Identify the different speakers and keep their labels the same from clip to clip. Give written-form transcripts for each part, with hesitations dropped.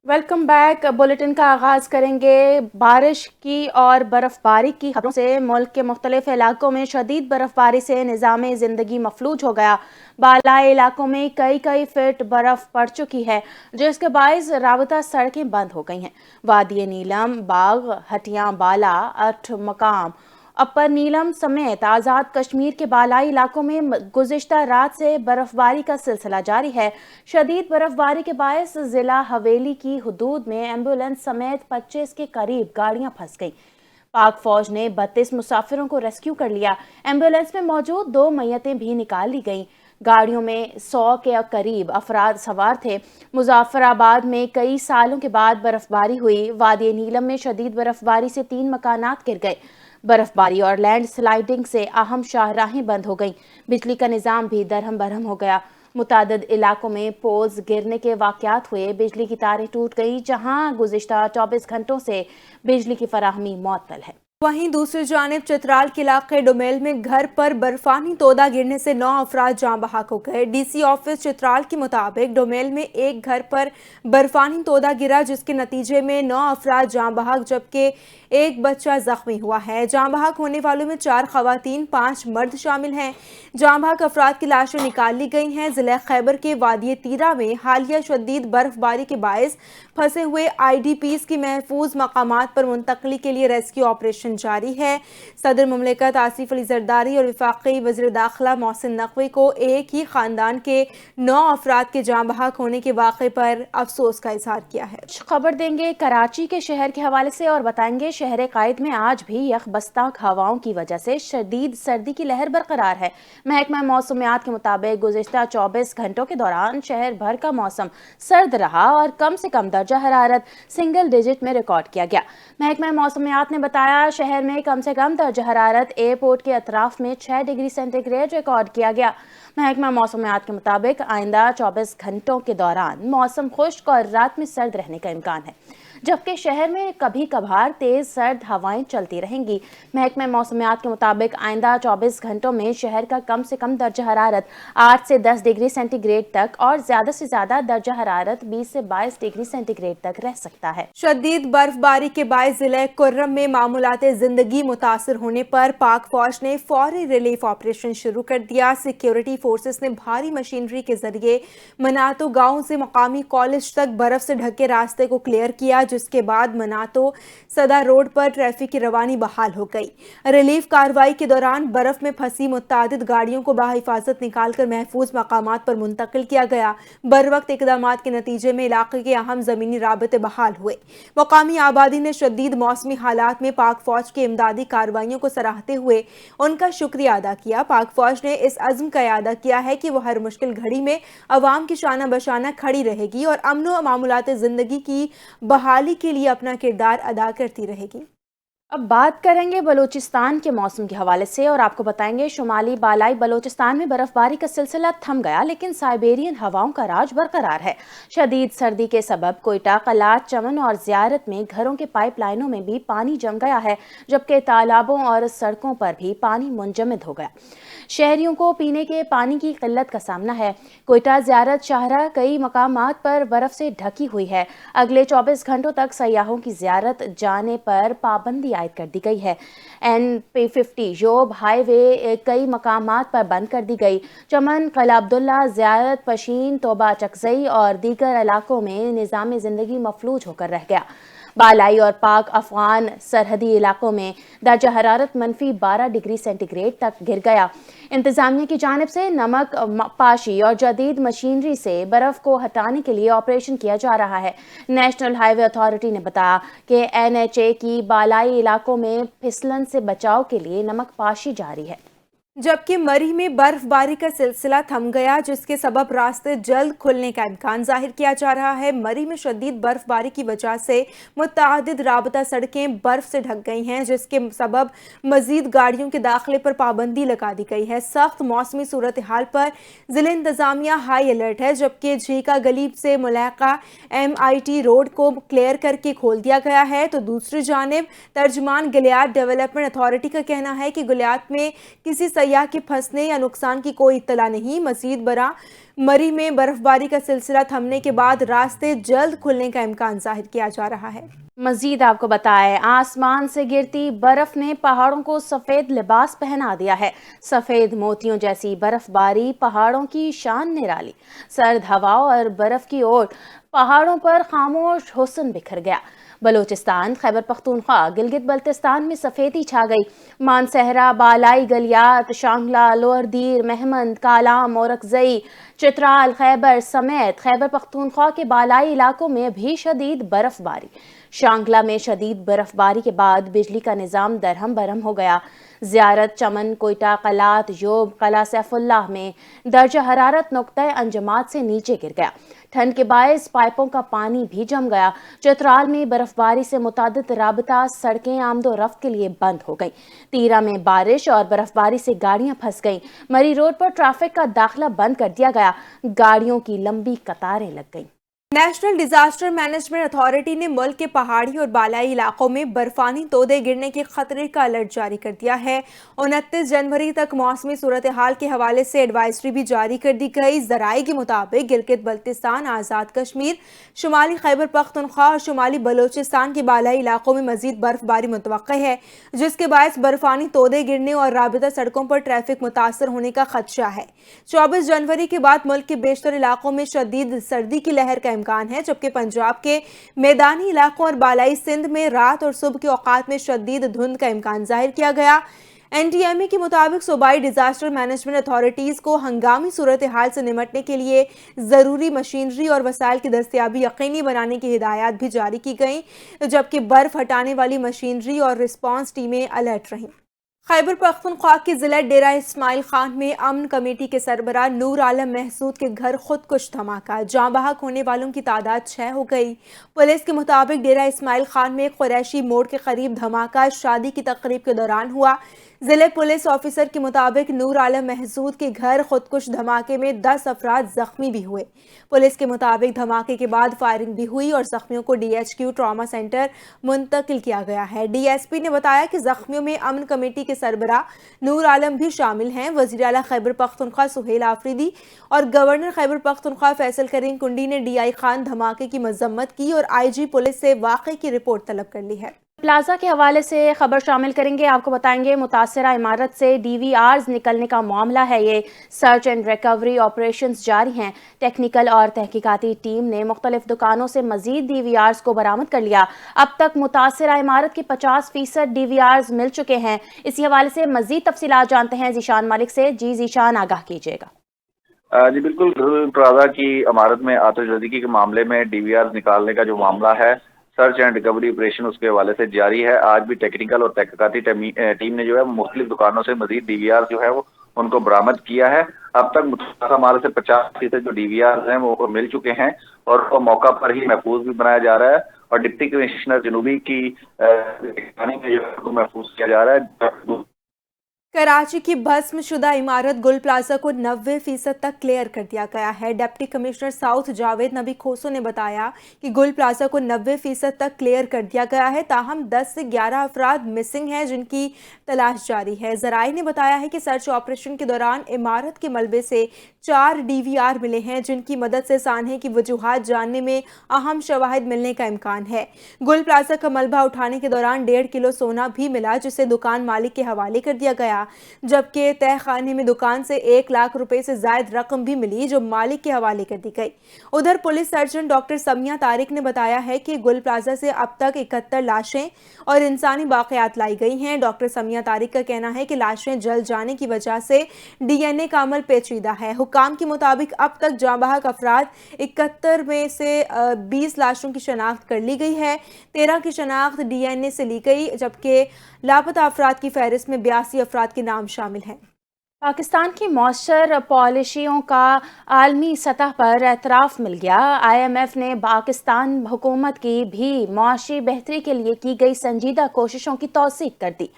Speaker 1: Welcome back. Bulletin का आगाज करेंगे बारिश की और बर्फबारी की खबरों से। मुल्क के मुख्तलिफ इलाकों में शदीद बर्फबारी से निज़ाम ज़िंदगी मफलूज हो गया। बालाई इलाकों में कई फीट बर्फ पड़ चुकी है, जिसके बायस राबता सड़कें बंद हो गई हैं। वादी नीलम, बाग, हटियां बाला, अठ मकाम, अपर नीलम समेत आज़ाद कश्मीर के बालाई इलाकों में गुज़िश्ता रात से बर्फबारी का सिलसिला जारी है। शदीद बर्फबारी के बायस जिला हवेली की हुदूद में एम्बुलेंस समेत 25 के करीब गाड़ियां फंस गईं। पाक फौज ने 32 मुसाफिरों को रेस्क्यू कर लिया। एम्बुलेंस में मौजूद 2 मैयतें भी निकाल ली गईं। गाड़ियों में 100 के करीब अफराद सवार थे। मुजफ्फराबाद में कई सालों के बाद बर्फबारी हुई। वादी नीलम में शदीद बर्फबारी से 3 मकानात गिर गए। बर्फबारी और लैंड स्लाइडिंग से अहम शाहराहें बंद हो गईं। बिजली का निज़ाम भी दरहम बरहम हो गया। मुतादिद इलाकों में पोल्स गिरने के वाक़यात हुए। बिजली की तारें टूट गई, जहां गुज़िश्ता 24 घंटों से बिजली की फराहमी मुअत्तल है।
Speaker 2: वहीं दूसरी जानिब चित्राल के इलाके डोमेल में घर पर बर्फानी तोदा गिरने से 9 अफराद जाँ बहक हो गए। डीसी ऑफिस चित्राल के मुताबिक डोमेल में एक घर पर बर्फानी तोदा गिरा, जिसके नतीजे में 9 अफराद जाँ बहक जबकि एक बच्चा जख्मी हुआ है। जाँ बहक होने वालों में 4 खवातीन 5 मर्द शामिल हैं। जाँ बहक अफराद की लाशें निकाल ली गई हैं। जिला खैबर के वादी तीरा में हालिया शदीद बर्फबारी के बायस फंसे हुए IDPs की महफूज मकामात पर मुंतकली के लिए रेस्क्यू ऑपरेशन जारी है। सदर मुमलिकत आसिफ अली जरदारी और वफाकी वज़ीर दाखिला मोहसिन नकवी को एक ही खानदान के 9 अफराद के जाँ बहक होने के वाक़े पर अफसोस का इजहार किया है।
Speaker 1: खबर देंगे कराची के शहर के हवाले से और बताएंगे शहर कायद में आज भी यखबस्ताक हवाओं की वजह से शदीद सर्दी की लहर बरकरार है। महकमा मौसमियात के मुताबिक गुज़िश्ता 24 घंटों के दौरान शहर भर का मौसम सर्द रहा और कम से कम दर्जा हरारत सिंगल डिजिट में रिकॉर्ड किया गया। महकमा मौसमियात ने बताया शहर में कम से कम दर्जा हरारत एयरपोर्ट के अतराफ में 6 डिग्री सेंटीग्रेड रिकॉर्ड किया गया। महकमा मौसमियात के मुताबिक आइंदा 24 घंटों के दौरान मौसम खुश्क और रात में सर्द रहने का इम्कान है, जबकि शहर में कभी कभार तेज सर्द हवाएं चलती रहेंगी। महकमा मौसमियात के मुताबिक आइंदा 24 घंटों में शहर का कम से कम दर्जा हरारत 8 से 10 डिग्री सेंटीग्रेड तक और ज्यादा से ज्यादा दर्जा हरारत 20 से 22 डिग्री सेंटीग्रेड तक रह सकता है।
Speaker 2: शदीद बर्फबारी के बायस जिले कुर्रम में मामूलात जिंदगी मुतासर होने पर पाक फौज ने फौरी रिलीफ ऑपरेशन शुरू कर दिया। सिक्योरिटी फोर्सेस ने भारी मशीनरी के जरिए मनातो गांव से मकामी कॉलेज तक बर्फ से ढके रास्ते को क्लियर किया, जिसके बाद मनातो सदा रोड पर ट्रैफिक की रवानी बहाल हो गई। रिलीफ कार्रवाई के दौरान बर्फ में फंसी मुत्तादिद गाड़ियों को बाहिफाजत निकालकर महफूज मकामात पर मुंतकिल किया गया। बर वक्त इकदामात के नतीजे में इलाके के अहम जमीनी राबते बहाल हुए। मकामी आबादी ने शदीद मौसमी हालात में पाक फौज की इमदादी कार्रवाइयों को सराहते हुए उनका शुक्रिया अदा किया। पाक फौज ने इस अज़्म का इरादा किया है कि वह हर मुश्किल घड़ी में अवाम की शाना बशाना खड़ी रहेगी और अमन व मामूलात जिंदगी की बहाली के लिए अपना किरदार अदा करती रहेगी।
Speaker 1: अब बात करेंगे बलूचिस्तान के मौसम के हवाले से और आपको बताएंगे शुमाली बालाई बलूचिस्तान में बर्फबारी का सिलसिला थम गया, लेकिन साइबेरियन हवाओं का राज बरकरार है। शदीद सर्दी के सबब कोयटा, कलात, चमन और ज़ियारत में घरों के पाइपलाइनों में भी पानी जम गया है, जबकि तालाबों और सड़कों पर भी पानी मुंजमद हो गया। शहरियों को पीने के पानी की किल्लत का सामना है। कोयटा, ज़ियारत शाहरा कई मकामात पर बर्फ से ढकी हुई है। अगले 24 घंटों तक सयाहों की ज़ियारत जाने पर पाबंदी आयद कर दी गई है। NP50 योब हाईवे कई मकामात पर बंद कर दी गई। चमन, कला अब्दुल्ला, ज़ियारत, पशीन, तोबा चकजई और दीगर इलाकों में निज़ाम ज़िंदगी मफलूज होकर रह गया। बालाई और पाक अफगान सरहदी इलाकों में दर्जा हरारत -12 डिग्री सेंटीग्रेड तक गिर गया। इंतजामिया की जानिब से नमक पाशी और जदीद मशीनरी से बर्फ को हटाने के लिए ऑपरेशन किया जा रहा है। नेशनल हाईवे अथॉरिटी ने बताया कि NHA की बालाई इलाकों में फिसलन से बचाव के लिए नमक पाशी जारी है।
Speaker 2: जबकि मरी में बर्फबारी का सिलसिला थम गया, जिसके सबब रास्ते जल्द खुलने का इम्कान जाहिर किया जा रहा है। मरी में शदीद बर्फबारी की वजह से मुत्तादिद राबता सड़कें बर्फ से ढक गई हैं, जिसके सबब मजीद गाड़ियों के दाखिले पर पाबंदी लगा दी गई है। सख्त मौसमी सूरत हाल पर जिला इंतजामिया हाई अलर्ट है, जबकि झीका गली से मुलाका MIT रोड को क्लियर करके खोल दिया गया है। तो दूसरी जानिब तर्जमान गलियात डेवलपमेंट अथॉरिटी का कहना है कि गलियात में किसी سیاح کے پھنسنے یا نقصان کی کوئی اطلاع نہیں۔ مزید برآں مری میں برف باری کا سلسلہ تھمنے کے بعد راستے جلد کھلنے کا امکان ظاہر کیا جا رہا ہے۔
Speaker 1: مزید آپ کو بتائیں، آسمان سے گرتی برف نے پہاڑوں کو سفید لباس پہنا دیا ہے۔ سفید موتیوں جیسی برف باری پہاڑوں کی شان نرالی، سرد ہواؤں اور برف کی اوٹ پہاڑوں پر خاموش حسن بکھر گیا۔ بلوچستان، خیبر پختونخوا، گلگت بلتستان میں سفیدی چھا گئی۔ مانسہرہ، بالائی گلیات، شانگلہ، لوئر دیر، مہمند، کالام، اورکزئی، چترال، خیبر سمیت خیبر پختونخوا کے بالائی علاقوں میں بھی شدید برف باری۔ شانگلہ میں شدید برف باری کے بعد بجلی کا نظام درہم برہم ہو گیا۔ زیارت، چمن، کوئٹہ، قلات، یوب، قلعہ سیف اللہ میں درجہ حرارت نقطۂ انجماد سے نیچے گر گیا۔ ٹھنڈ کے باعث پائپوں کا پانی بھی جم گیا۔ چترال میں برف باری سے متعدد رابطہ سڑکیں آمد و رفت کے لیے بند ہو گئیں۔ تیرہ میں بارش اور برف باری سے گاڑیاں پھنس گئیں۔ مری روڈ پر ٹریفک کا داخلہ بند کر دیا گیا۔ گاڑیوں کی لمبی قطاریں لگ گئیں۔
Speaker 2: نیشنل ڈیزاسٹر مینجمنٹ اتھارٹی نے ملک کے پہاڑی اور بالائی علاقوں میں برفانی تودے گرنے کے خطرے کا الرٹ جاری کر دیا ہے۔ 29 جنوری تک موسمی صورتحال کے حوالے سے ایڈوائزری بھی جاری کر دی گئی۔ ذرائع کے مطابق گلگت بلتستان، آزاد کشمیر، شمالی خیبر پختونخوا اور شمالی بلوچستان کے بالائی علاقوں میں مزید برف باری متوقع ہے، جس کے باعث برفانی تودے گرنے اور رابطہ سڑکوں پر ٹریفک متاثر ہونے کا خدشہ ہے۔ 24 جنوری کے بعد ملک کے بیشتر علاقوں میں شدید سردی کی لہر کا امکان ہے، جبکہ پنجاب کے میدانی علاقوں اور بالائی سندھ میں رات اور صبح کے اوقات میں شدید دھند کا امکان ظاہر کیا گیا۔ این ڈی ایم اے کے مطابق صوبائی ڈیزاسٹر مینجمنٹ اتھارٹیز کو ہنگامی صورتحال سے نمٹنے کے لیے ضروری مشینری اور وسائل کی دستیابی یقینی بنانے کی ہدایات بھی جاری کی گئیں، جبکہ برف ہٹانے والی مشینری اور رسپانس ٹیمیں الرٹ رہیں۔ خیبر پختونخوا کے ضلع ڈیرہ اسماعیل خان میں امن کمیٹی کے سربراہ نور عالم محسود کے گھر خودکش دھماکہ، جاں بحق ہونے والوں کی تعداد 6 ہو گئی۔ پولیس کے مطابق ڈیرہ اسماعیل خان میں قریشی موڑ کے قریب دھماکہ شادی کی تقریب کے دوران ہوا۔ ضلع پولیس آفیسر کے مطابق نور عالم محسود کے گھر خودکش دھماکے میں 10 افراد زخمی بھی ہوئے۔ پولیس کے مطابق دھماکے کے بعد فائرنگ بھی ہوئی اور زخمیوں کو DHQ trauma centre منتقل کیا گیا ہے۔ ڈی ایس پی نے بتایا کہ زخمیوں میں امن کمیٹی کے سربراہ نور عالم بھی شامل ہیں۔ وزیر اعلیٰ خیبر پختونخوا سہیل آفریدی اور گورنر خیبر پختونخوا فیصل کریم کنڈی نے ڈی آئی خان دھماکے کی مذمت کی اور آئی جی پولیس سے واقعے کی رپورٹ طلب کر لی ہے۔
Speaker 1: پلازا کے حوالے سے خبر شامل کریں گے، آپ کو بتائیں گے متاثرہ عمارت سے ڈی وی آرز نکلنے کا معاملہ ہے۔ یہ سرچ اینڈ ریکوری آپریشنز جاری ہیں۔ ٹیکنیکل اور تحقیقاتی ٹیم نے مختلف دکانوں سے مزید ڈی وی آرز کو برآمد کر لیا۔ اب تک متاثرہ عمارت کے 50% ڈی وی آرز مل چکے ہیں۔ اسی حوالے سے مزید تفصیلات جانتے ہیں ذیشان ملک سے۔ جی ذیشان، آگاہ کیجیے گا۔
Speaker 3: جی بالکل، پلازا کی عمارت میں آتش زدگی کے معاملے میں ڈی وی آرز نکالنے کا جو معاملہ ہے، سرچ اینڈ ریکوری آپریشن اس کے حوالے سے جاری ہے۔ آج بھی ٹیکنیکل اور تحقیقاتی ٹیم نے جو ہے مختلف دکانوں سے مزید ڈی وی آر جو ہے وہ ان کو برآمد کیا ہے۔ اب تک متاثرہ عمارت سے 50% جو ڈی وی آر ہیں وہ مل چکے ہیں اور وہ موقع پر ہی محفوظ بھی بنایا جا رہا ہے اور ڈپٹی کمشنر جنوبی کی میں جو ہے محفوظ کیا جا رہا ہے۔
Speaker 2: کراچی کی بھسم شدہ عمارت گل پلازا کو 90% تک کلیئر کر دیا گیا ہے۔ ڈپٹی کمشنر ساؤتھ جاوید نبی کھوسو نے بتایا کہ گل پلازا کو 90% تک کلیئر کر دیا گیا ہے، تاہم 10 سے 11 افراد مسنگ ہیں جن کی تلاش جاری ہے۔ ذرائع نے بتایا ہے کہ سرچ آپریشن کے دوران عمارت کے ملبے سے 4 ڈی وی آر ملے ہیں، جن کی مدد سے سانحے کی وجوہات جاننے میں اہم شواہد ملنے کا امکان ہے۔ گل پلازا کا ملبہ اٹھانے کے دوران 1.5 کلو سونا بھی ملا، جسے دکان مالک کے حوالے کر دیا گیا، جبکہ تہہ خانے میں دکان سے 1 لاکھ روپے سے زائد رقم بھی ملی جو مالک کے حوالے کر دی گئی۔ ادھر police surgeon doctor Sumaiya Tariq نے بتایا ہے کہ گل پلازا سے اب تک 71 لاشیں اور انسانی باقیات لائی گئی ہیں۔ ڈاکٹر سمیہ طارق کا کہنا ہے کہ لاشیں جل جانے کی وجہ سے ڈی این اے کا عمل پیچیدہ ہے۔ حکام کے مطابق اب تک جاں بحق افراد 71 میں سے 20 لاشوں کی شناخت کر لی گئی ہے، 13 کی شناخت ڈی این اے سے لی گئی، جبکہ لاپتہ افراد کی فہرست میں 82 افراد کے نام شامل ہیں۔
Speaker 1: पाकिस्तान की मौसर पॉलिसियों का आलमी सतह पर एतराफ़ मिल गया। IMF ने पाकिस्तान हुकूमत की भी मुआशी बेहतरी के लिए की गई संजीदा कोशिशों की तौसीक कर दी।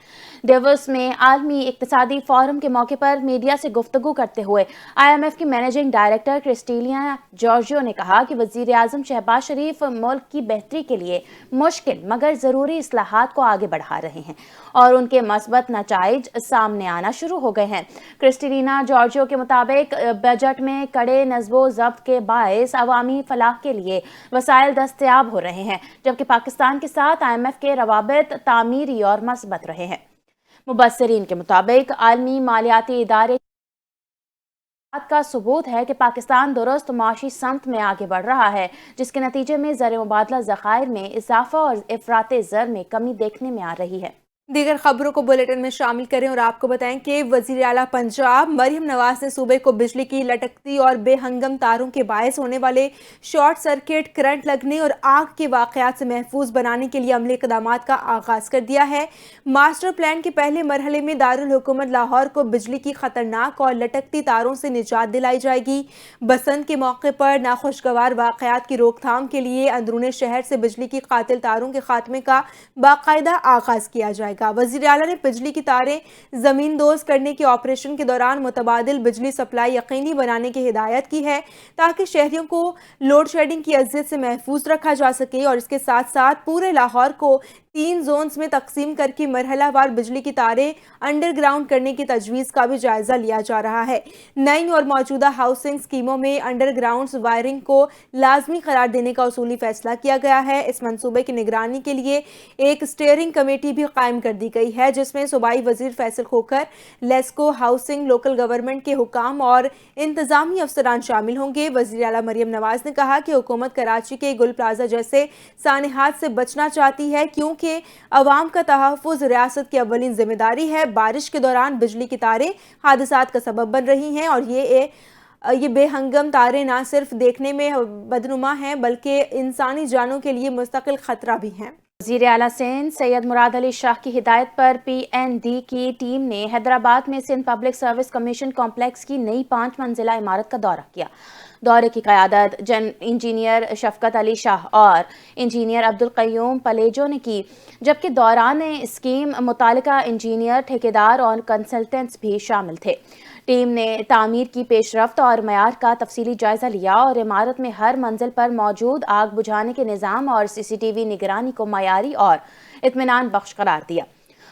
Speaker 1: डेवोस में आलमी इक्तिसादी फोरम के मौके पर मीडिया से गुफ्तगू करते हुए IMF की मैनेजिंग डायरेक्टर क्रिस्टीलिया जॉर्जियो ने कहा कि वज़ीर आज़म शहबाज शरीफ मुल्क की बेहतरी के लिए मुश्किल मगर ज़रूरी इस्लाहात को आगे बढ़ा रहे हैं और उनके मस्बत नताइज सामने आना शुरू हो गए हैं। क्रिस्टीलिना जॉर्जियो के मुताबिक बजट में कड़े नज़्बो ज़ब्त के बायस अवामी फलाह के लिए वसाइल दस्तयाब हो रहे हैं, जबकि पाकिस्तान के साथ IMF के रवाबित तामीरी और मस्बत रहे हैं। मुबस्सिरीन के मुताबिक आलमी मालियाती इदारे का सबूत है कि पाकिस्तान दुरुस्त माशी समत में आगे बढ़ रहा है, जिसके नतीजे में ज़र मुबादला ज़खायर में इजाफा और इफराते ज़र में कमी देखने में आ रही है।
Speaker 2: दीगर खबरों को बुलेटिन में शामिल करें और आपको बताएं कि वजीर आला पंजाब मरियम नवाज ने सूबे को बिजली की लटकती और बेहंगम तारों के बायस होने वाले शॉर्ट सर्किट, करंट लगने और आग के वाकयात से महफूज बनाने के लिए अमली इक़दामात का आगाज कर दिया है। मास्टर प्लान के पहले मरहले में दारुल हुकूमत लाहौर को बिजली की खतरनाक और लटकती तारों से निजात दिलाई जाएगी। बसंत के मौके पर नाखुशगवार वाकयात की रोकथाम के लिए अंदरूनी शहर से बिजली की कातिल तारों के खात्मे का बाकायदा आगाज किया जाएगा। वज़ीर आला ने बिजली की तारें जमीन दोज करने के ऑपरेशन के दौरान मुतबादिल बिजली सप्लाई यकीनी बनाने की हिदायत की है, ताकि शहरियों को लोड शेडिंग की अजियत से महफूज रखा जा सके और इसके साथ साथ पूरे लाहौर को 3 जोन्स में तकसीम करके मरहलावार बिजली की तारें अंडरग्राउंड करने की तजवीज़ का भी जायजा लिया जा रहा है। नई और मौजूदा हाउसिंग स्कीमों में अंडरग्राउंड वायरिंग को लाजमी करार देने का उसूली फैसला किया गया है। इस मंसूबे की निगरानी के लिए एक स्टीयरिंग कमेटी भी कायम कर दी गई है, जिसमें सूबाई वजीर Faisal Khokhar, LESCO, housing, local government के हुकाम और इंतजामी अफसरान शामिल होंगे। वज़ीर आला मरियम नवाज ने कहा कि हुकूमत कराची के गुल प्लाजा जैसे सानेहात से बचना चाहती है, क्योंकि अवाम का तहफ़्फ़ुज़ रियासत की अव्वलीन जिम्मेदारी है। बारिश के दौरान बिजली की तारें हादसात का सबब बन रही हैं और ये बेहंगम तारें ना सिर्फ देखने में बदनुमा हैं बल्कि इंसानी जानों के लिए मुस्तकिल खतरा भी हैं।
Speaker 1: वज़ीर आला सिंध सैयद मुराद अली शाह की हिदायत पर PND की टीम ने हैदराबाद में Sindh public service commission complex की नई 5 मंजिला इमारत का दौरा किया। दौरे की क़यादत इंजीनियर शफकत अली शाह और इंजीनियर अब्दुल क़य्यूम पलेजो ने की, जबकि दौरान स्कीम मुतालिका इंजीनियर, ठेकेदार और कंसल्टेंट्स भी शामिल थे। टीम ने तामीर की पेशरफ्त और मयार का तफसीली जायजा लिया और इमारत में हर मंजिल पर मौजूद आग बुझाने के निज़ाम और CCTV निगरानी को मयारी और इत्मीनान बख्श करार दिया।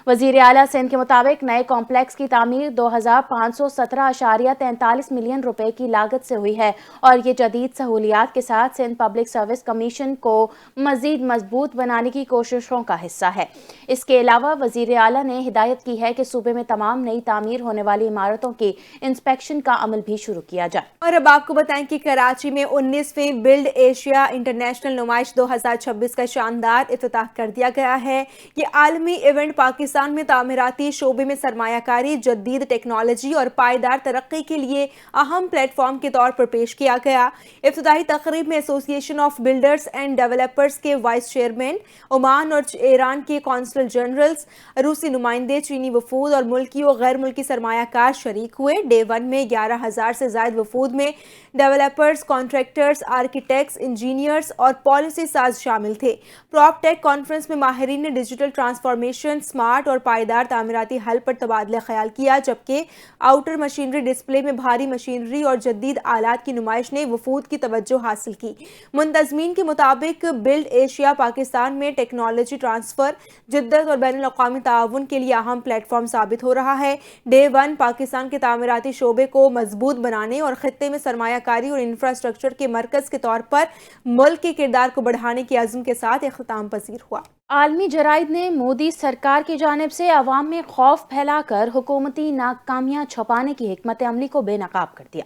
Speaker 1: वज़ीर आला सिंध के मुताबिक नए कॉम्प्लेक्स की तामीर 2517.43 मिलियन रुपए की लागत से हुई है और ये जदीद सहूलियात के साथ सिंध पब्लिक सर्विस कमीशन को मज़ीद मजबूत बनाने की कोशिशों का हिस्सा है। इसके अलावा वज़ीर आला ने हिदायत की है कि सूबे में तमाम नई तामीर होने वाली इमारतों की इंस्पेक्शन का अमल भी शुरू किया जाए।
Speaker 2: और अब आपको बताएं कि कराची में 19वीं बिल्ड एशिया इंटरनेशनल नुमाइश 2026 का शानदार इफ्तिताह कर दिया गया है। ये आलमी इवेंट पाकिस्तान में तामीराती शोबे में सरमायाकारी, जदीद टेक्नोलॉजी और पायदार तरक्की के लिए अहम प्लेटफॉर्म के तौर पर पेश किया गया। इफ्तिताही तकरीब में association of builders and developers के वाइस चेयरमैन, ओमान और ईरान के कौंसल जनरल्स, रूसी नुमाइंदे, चीनी वफूद और मुल्की और गैर मुल्की सरमायाकार शरीक हुए। डे 1 में 11,000 से ज्यादा वफूद में डेवलपर्स, कॉन्ट्रैक्टर्स, आर्किटेक्ट्स, इंजीनियर्स और पॉलिसी साज शामिल थे। प्रॉपटेक कॉन्फ्रेंस में माहिरीन ने डिजिटल ट्रांसफॉर्मेशन, स्मार्ट और पायदार तामीराती हल पर तबादला ख्याल किया, जबकि आउटर मशीनरी डिस्प्ले में भारी मशीनरी और जदीद आलात की नुमाइश ने वफूद की तवज्जो हासिल की। मुंतजमीन के मुताबिक बिल्ड एशिया पाकिस्तान में टेक्नोलॉजी ट्रांसफर, जिद्दत और बैनुल अक़वामी ताउन के लिए अहम प्लेटफॉर्म साबित हो रहा है। डे 1 पाकिस्तान के तामीराती शोबे को मजबूत बनाने और खित्ते में सरमायाकारी और इंफ्रास्ट्रक्चर के मरकज के तौर पर मुल्क के किरदार को बढ़ाने के अज़्म के साथ इख्तिताम पजीर हुआ।
Speaker 1: आलमी जराइद ने मोदी सरकार की जानिब से अवाम में खौफ फैलाकर हुकूमती नाकामियां छुपाने की हिकमत अमली को बेनकाब कर दिया।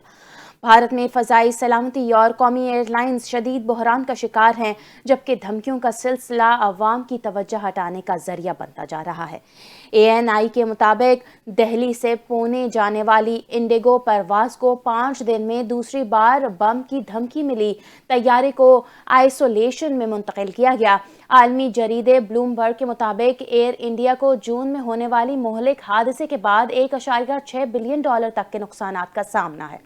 Speaker 1: भारत में फ़ज़ाई सलामती और कौमी एयरलाइंस शदीद बहरान का शिकार हैं, जबकि धमकियों का सिलसिला अवाम की तवज्जो हटाने का जरिया बनता जा रहा है। ANI के मुताबिक दिल्ली से पुणे जाने वाली इंडिगो परवाज को 5 दिन में दूसरी बार बम की धमकी मिली। तैयारे को आइसोलेशन में मुंतकिल किया गया। आलमी जरीदे ब्लूमबर्ग के मुताबिक एयर इंडिया को जून में होने वाली मोहलिक हादसे के बाद $1.6 बिलियन तक के नुकसानात का सामना है।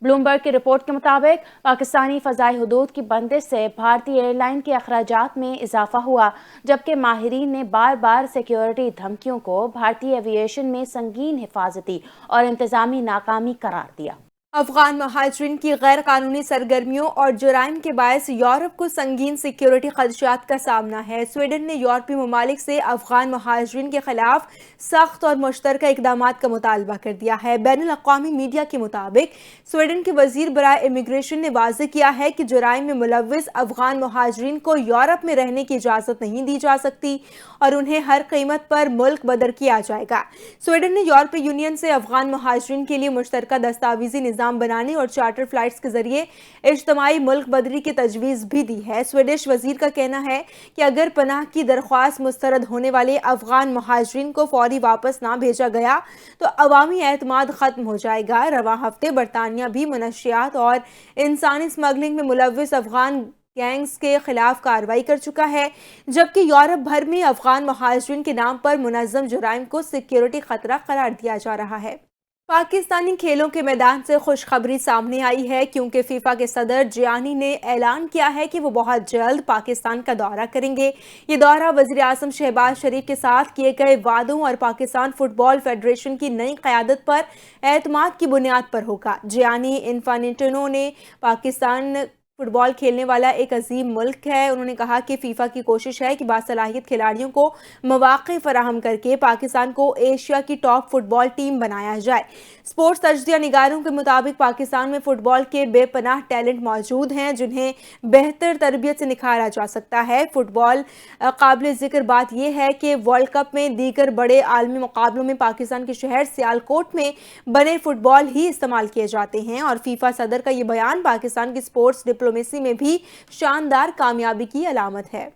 Speaker 1: ब्लूमबर्ग की रिपोर्ट के मुताबिक पाकिस्तानी फ़ज़ाई हुदूद की बंदिश से भारतीय एयरलाइन के अखराजात में इजाफा हुआ, जबकि माहिरीन ने बार बार सिक्योरिटी धमकियों को भारतीय एविएशन में संगीन हिफाजती और इंतज़ामी नाकामी करार दिया।
Speaker 2: अफगान महाजरीन की गैर कानूनी सरगर्मियों और जुराइम के बायस यूरोप को संगीन सिक्योरिटी खदशात का सामना है। स्वीडन ने यूरोपीय ममालिक से अफगान महाजरीन के खिलाफ सख्त और मुश्तरका इकदामात का मुतालबा कर दिया है। बैनुल अक़वामी मीडिया के मुताबिक स्वीडन के वजीर बराए इमिग्रेशन ने वाज़ेह किया है कि जुराइम में मुलव्विस अफगान महाजरीन को यूरोप में रहने की इजाज़त नहीं दी जा सकती और उन्हें हर कीमत पर मुल्क बदर किया जाएगा। स्वीडन ने यूरोपीय यूनियन से अफगान महाजरीन के लिए मुश्तरका दस्तावेजी निज़ाम बनाने और चार्टर फ्लाइट्स के जरिए इज्तमाई मुल्क बदरी की तजवीज़ भी दी है। स्वीडिश वजीर का कहना है कि अगर पनाह की दरख्वास्त मुस्तरद होने वाले अफगान महाजरीन को फौरी वापस ना भेजा गया तो अवामी एतमाद खत्म हो जाएगा। रवां हफ्ते बरतानिया भी मनशियात और इंसानी स्मगलिंग में मुलव्विस अफगान गैंग्स के खिलाफ कार्रवाई कर चुका है, जबकि यूरोप भर में अफगान महाजरीन के नाम पर मुनज़्ज़म जुराइम को सिक्योरिटी खतरा करार दिया जा रहा है। पाकिस्तानी खेलों के मैदान से खुशखबरी सामने आई है, क्योंकि फीफा के सदर जियानी ने ऐलान किया है कि वो बहुत जल्द पाकिस्तान का दौरा करेंगे। ये दौरा वज़ीर आज़म शहबाज शरीफ के साथ किए गए वादों और पाकिस्तान फुटबॉल फेडरेशन की नई क़यादत पर एतमाद की बुनियाद पर होगा। जियानी इन्फांटिनो ने पाकिस्तान फुटबॉल खेलने वाला एक अजीम मुल्क है। उन्होंने कहा कि फीफा की कोशिश है कि बासलाहियत खिलाड़ियों को मौक़े फराहम करके पाकिस्तान को एशिया की टॉप फुटबॉल टीम बनाया जाए। स्पोर्ट्स तजज़िया निगारों के मुताबिक पाकिस्तान में फुटबॉल के बेपनाह टैलेंट मौजूद हैं, जिन्हें बेहतर तरबियत से निखारा जा सकता है। फुटबॉल काबिल ज़िक्र बात यह है कि वर्ल्ड कप में दीगर बड़े आलमी मुकाबलों में पाकिस्तान के शहर सियालकोट में बने फुटबॉल ही इस्तेमाल किए जाते हैं और फीफा सदर का ये बयान पाकिस्तान की स्पोर्ट्स डिप्लोमेसी में भी शानदार कामयाबी की अलामत है।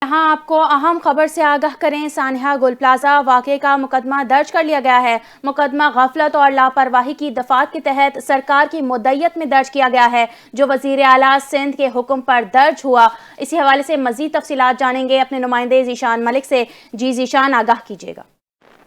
Speaker 1: यहाँ आपको अहम खबर से आगाह करें। सानिया गुल प्लाजा वाक़े का मुकदमा दर्ज कर लिया गया है। मुकदमा गफलत और लापरवाही की दफात के तहत सरकार की मुद्दत में दर्ज किया गया है, जो वज़ीर आला सिंध के हुक्म पर दर्ज हुआ। इसी हवाले से मज़ीद तफसीलात जानेंगे अपने नुमाइंदे ज़ीशान मलिक से। जी ज़ीशान, आगाह कीजिएगा।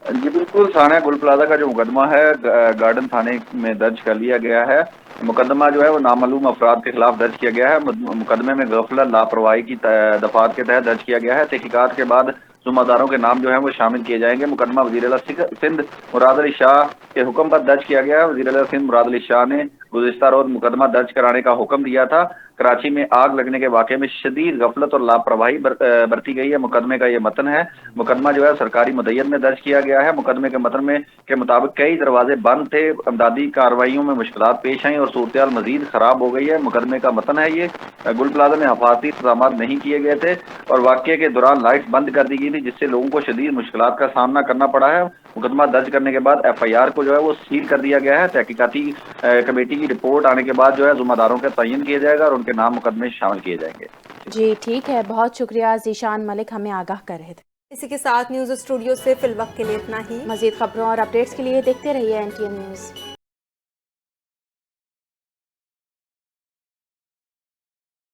Speaker 3: जी बिल्कुल, सानिया गुल प्लाजा का जो मुकदमा है गार्डन थाने में दर्ज कर लिया गया है। मुकदमा जो है वो नामालूम अफराद के खिलाफ दर्ज किया गया है। मुकदमे में गफलत लापरवाही की दफात के तहत दर्ज किया गया है। तहकीकात के बाद जुम्मेदारों के नाम जो है वो शामिल किए जाएंगे। मुकदमा वज़ीर आला सिंध मुराद अली शाह के हुक्म पर दर्ज किया गया है। वज़ीर आला सिंध मुराद अली शाह ने गुज़िश्ता रोज़ मुकदमा दर्ज कराने का हुक्म दिया था। कराची में आग लगने के वाक़े में शदीद गफलत और लापरवाही बरती गई है। मुकदमे का ये मतन है। मुकदमा जो है सरकारी मुद्दत में दर्ज किया गया है। मुकदमे के मतन में के मुताबिक कई दरवाजे बंद थे, अमदादी कार्रवाइयों में मुश्किलात पेश आई और सूरत मजीद खराब हो गई है। मुकदमे का मतन है ये। गुल प्लाजा में हफाजती इंतजाम नहीं किए गए थे और वाक़े के दौरान लाइट बंद कर दी गई थी, जिससे लोगों को शदीद मुश्किलात का सामना करना पड़ा है। मुकदमा दर्ज करने के बाद FIR को जो है वो सील कर दिया गया है। तहकीकाती कमेटी की रिपोर्ट आने के बाद जो है जुम्मेदारों का तयन किया जाएगा और उनके नाम मुकदमे शामिल किए जाएंगे।
Speaker 1: जी ठीक है, बहुत शुक्रिया ज़ीशान मलिक, हमें आगाह कर रहे थे।
Speaker 2: इसी के साथ न्यूज़ स्टूडियो से फिलवक्त के लिए इतना ही।
Speaker 1: मज़ीद खबरों और अपडेट्स के लिए देखते रहिए NTN न्यूज़।